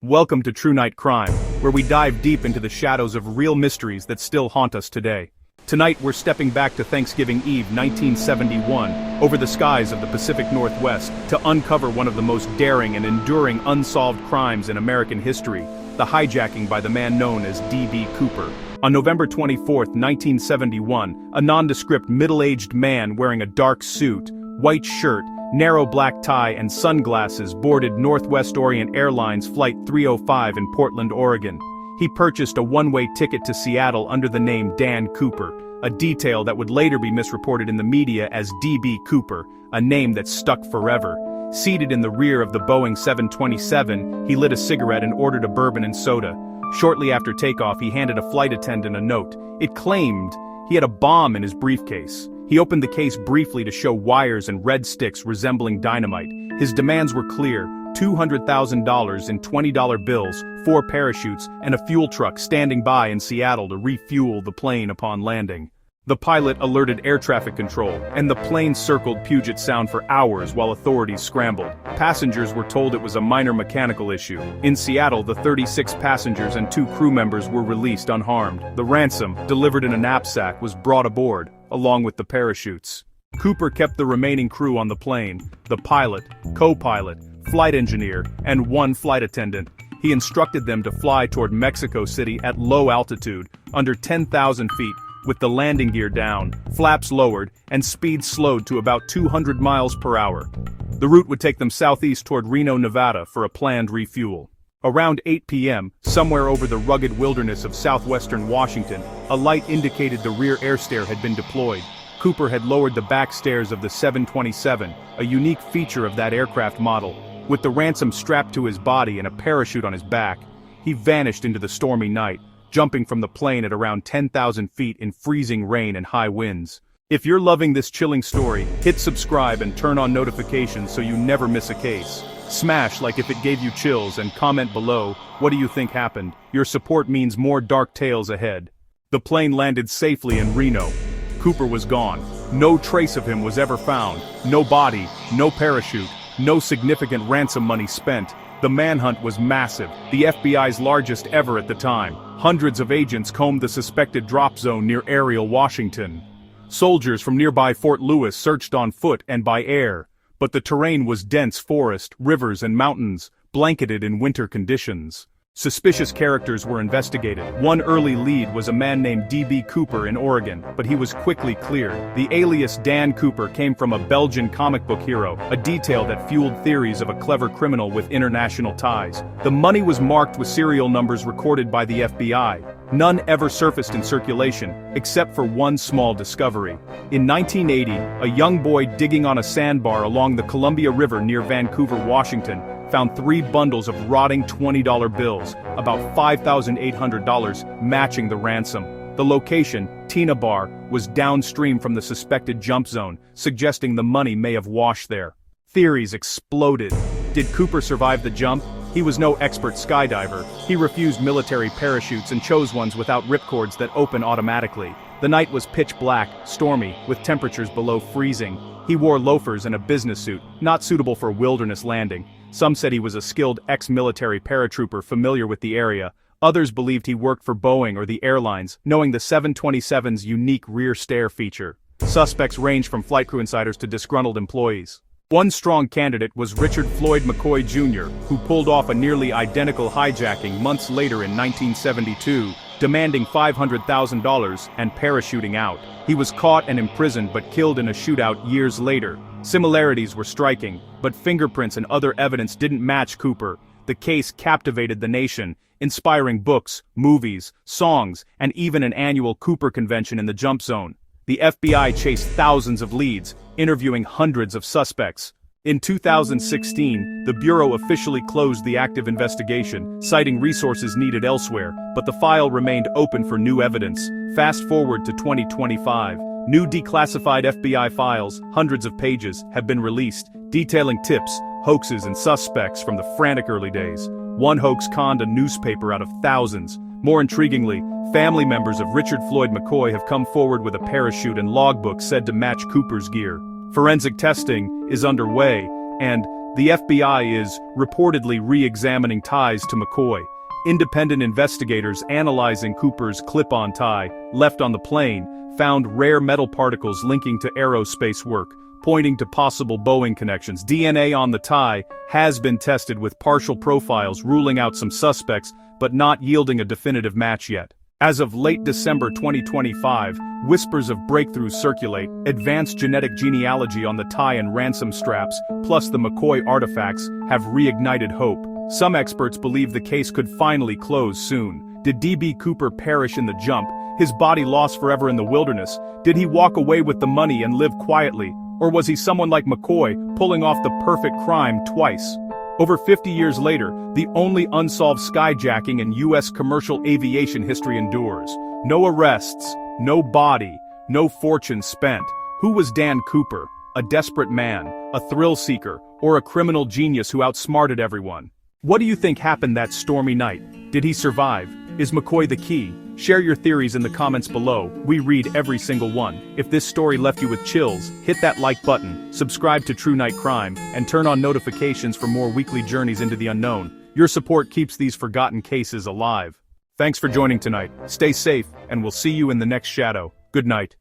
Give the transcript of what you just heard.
Welcome to True Night Crime, where we dive deep into the shadows of real mysteries that still haunt us today. Tonight we're stepping back to Thanksgiving Eve 1971, over the skies of the Pacific Northwest, to uncover one of the most daring and enduring unsolved crimes in American history, the hijacking by the man known as D.B. Cooper. On November 24, 1971, a nondescript middle-aged man wearing a dark suit, white shirt, narrow black tie and sunglasses boarded Northwest Orient Airlines Flight 305 in Portland, Oregon. He purchased a one-way ticket to Seattle under the name Dan Cooper, a detail that would later be misreported in the media as D.B. Cooper, a name that stuck forever. Seated in the rear of the Boeing 727, he lit a cigarette and ordered a bourbon and soda. Shortly after takeoff, he handed a flight attendant a note. It claimed he had a bomb in his briefcase. He opened the case briefly to show wires and red sticks resembling dynamite. His demands were clear: $200,000 in $20 bills, 4 parachutes, and a fuel truck standing by in Seattle to refuel the plane upon landing. The pilot alerted air traffic control, and the plane circled Puget Sound for hours while authorities scrambled. Passengers were told it was a minor mechanical issue. In Seattle, the 36 passengers and 2 crew members were released unharmed. The ransom, delivered in a knapsack, was brought aboard, along with the parachutes. Cooper kept the remaining crew on the plane: the pilot, co-pilot, flight engineer, and 1 flight attendant. He instructed them to fly toward Mexico City at low altitude, under 10,000 feet, with the landing gear down, flaps lowered, and speed slowed to about 200 miles per hour. The route would take them southeast toward Reno, Nevada for a planned refuel. Around 8 p.m., somewhere over the rugged wilderness of southwestern Washington, a light indicated the rear air stair had been deployed. Cooper had lowered the back stairs of the 727, a unique feature of that aircraft model. With the ransom strapped to his body and a parachute on his back, he vanished into the stormy night, jumping from the plane at around 10,000 feet in freezing rain and high winds. If you're loving this chilling story, hit subscribe and turn on notifications so you never miss a case. Smash like if it gave you chills and comment below, what do you think happened? Your support means more dark tales ahead. The plane landed safely in Reno. Cooper was gone. No trace of him was ever found. No body, no parachute, no significant ransom money spent. The manhunt was massive, the FBI's largest ever at the time. Hundreds of agents combed the suspected drop zone near Ariel, Washington. Soldiers from nearby Fort Lewis searched on foot and by air, but the terrain was dense forest, rivers and mountains, blanketed in winter conditions. Suspicious characters were investigated. One early lead was a man named D.B. Cooper in Oregon, but he was quickly cleared. The alias Dan Cooper came from a Belgian comic book hero, a detail that fueled theories of a clever criminal with international ties. The money was marked with serial numbers recorded by the FBI. None ever surfaced in circulation, except for one small discovery. In 1980, a young boy digging on a sandbar along the Columbia River near Vancouver, Washington, found 3 bundles of rotting $20 bills, about $5,800, matching the ransom. The location, Tina Bar, was downstream from the suspected jump zone, suggesting the money may have washed there. Theories exploded. Did Cooper survive the jump? He was no expert skydiver. He refused military parachutes and chose ones without ripcords that open automatically. The night was pitch black, stormy, with temperatures below freezing. He wore loafers and a business suit, not suitable for wilderness landing. Some said he was a skilled ex-military paratrooper familiar with the area. Others believed he worked for Boeing or the airlines, knowing the 727's unique rear stair feature. Suspects ranged from flight crew insiders to disgruntled employees. One strong candidate was Richard Floyd McCoy Jr., who pulled off a nearly identical hijacking months later in 1972, demanding $500,000 and parachuting out. He was caught and imprisoned but killed in a shootout years later. Similarities were striking, but fingerprints and other evidence didn't match Cooper. The case captivated the nation, inspiring books, movies, songs, and even an annual Cooper convention in the jump zone. The FBI chased thousands of leads, interviewing hundreds of suspects. In 2016, the Bureau officially closed the active investigation, citing resources needed elsewhere, but the file remained open for new evidence. Fast forward to 2025. New declassified FBI files, hundreds of pages, have been released, detailing tips, hoaxes, and suspects from the frantic early days. One hoax conned a newspaper out of thousands. More intriguingly, family members of Richard Floyd McCoy have come forward with a parachute and logbook said to match Cooper's gear. Forensic testing is underway, and The FBI is reportedly re-examining ties to McCoy. Independent investigators analyzing Cooper's clip-on tie, left on the plane, found rare metal particles linking to aerospace work, pointing to possible Boeing connections. DNA on the tie has been tested with partial profiles ruling out some suspects, but not yielding a definitive match yet. As of late December 2025, whispers of breakthroughs circulate, advanced genetic genealogy on the tie and ransom straps, plus the McCoy artifacts, have reignited hope. Some experts believe the case could finally close soon. Did D.B. Cooper perish in the jump, his body lost forever in the wilderness? Did he walk away with the money and live quietly? Or was he someone like McCoy, pulling off the perfect crime twice? Over 50 years later, the only unsolved skyjacking in U.S. commercial aviation history endures. No arrests, no body, no fortune spent. Who was Dan Cooper? A desperate man, a thrill seeker, or a criminal genius who outsmarted everyone? What do you think happened that stormy night? Did he survive? Is McCoy the key? Share your theories in the comments below. We read every single one. If this story left you with chills, hit that like button, subscribe to True Night Crime, and turn on notifications for more weekly journeys into the unknown. Your support keeps these forgotten cases alive. Thanks for joining tonight. Stay safe, and we'll see you in the next shadow. Good night.